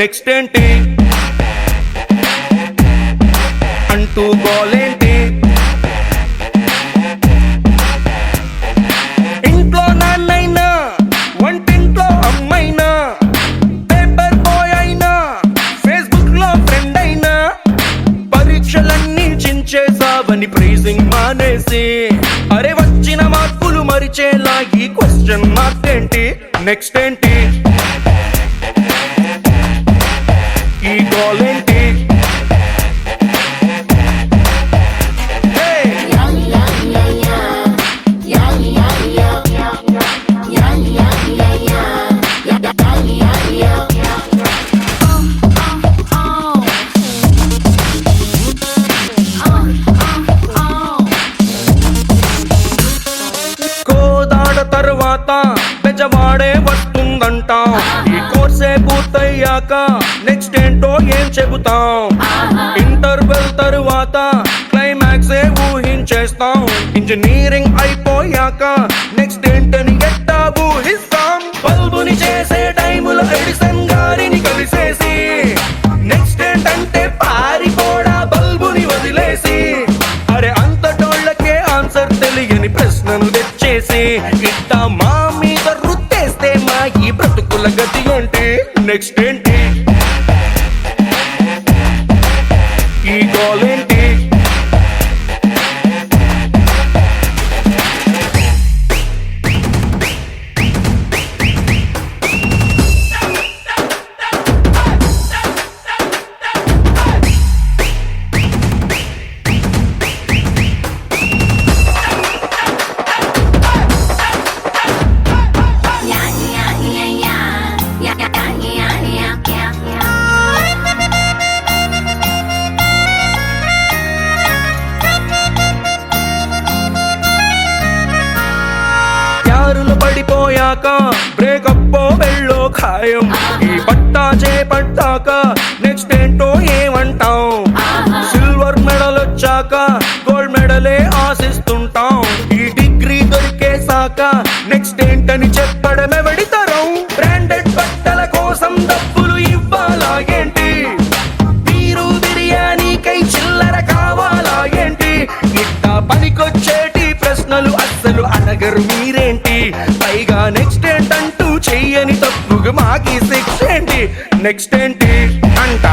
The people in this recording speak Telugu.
నెక్స్ట్ ఏంటి అంటూ గోలేంటి, ఇంట్లో నాన్నైనా వంటింట్లో అమ్మైనా, పేపర్ బాయ్ అయినా ఫేస్బుక్ లో ఫ్రెండ్ అయినా, పరీక్షలన్నీ చించేసావని ప్రైజింగ్ మానేసి, అరే వచ్చిన మార్కులు మరిచేలా ఈ క్వశ్చన్ మార్క్ ఏంటి, నెక్స్ట్ ఏంటి ఈ గోల్ ఏంటి. కోదాడ తర్వాత బెజవాడే వస్తుందంటాం, ఈ కోర్సే పూర్తయ్యాక నెక్స్ట్ ఏంటో ఏం చెబుతాం, ఇంటర్వెల్ తరువాత క్లైమాక్సే ఊహించేస్తాం, ఇంజనీరింగ్ అయిపోయాక నెక్స్ట్ ఏంటని ఎట్టా ఊహిస్తాం, బల్బుని చేసే టైములో ఎడిసన్ గారిని కలిసేసి, నెక్స్ట్ ఏంటంటే పారిపోడా బల్బుని వదిలేసి, అరే అంతటోళ్ళకే ఆన్సర్ తెలియని ప్రశ్నను తెచ్చేసి, ఇట్టా మా మీద రుత్తేస్తే మా ఈ బ్రతుకుల గతి ఏంటి, నెక్స్ట్ ఏంటి ఈ గోల్ ఏంటి. పడిపోయాక బ్రేకప్ వెళ్ళో ఖాయం, ఈ పట్టా చేపట్టాక నెక్స్ట్ ఏంటో ఏమంటాం, సిల్వర్ మెడల్ వచ్చాక గోల్డ్ మెడలే ఆశిస్తుంటాం, ఈ డిగ్రీ దొరికేసాక నెక్స్ట్ ఏంటని చెప్పడమే వెడితరం, బ్రాండెడ్ బట్టల కోసం డబ్బులు ఇవ్వాలా ఏంటి, మీరు బిర్యానీకై చిల్లర కావాలా ఏంటి, ఇట్టా పనికొచ్చేటి ప్రశ్నలు అస్సలు అడగరు మీరేంటి, పైగా నెక్స్ట్ ఏంటంటూ చెయ్యని తప్పుగా మాకి శిక్ష ఏంటి, నెక్స్ట్ ఏంటి అంట.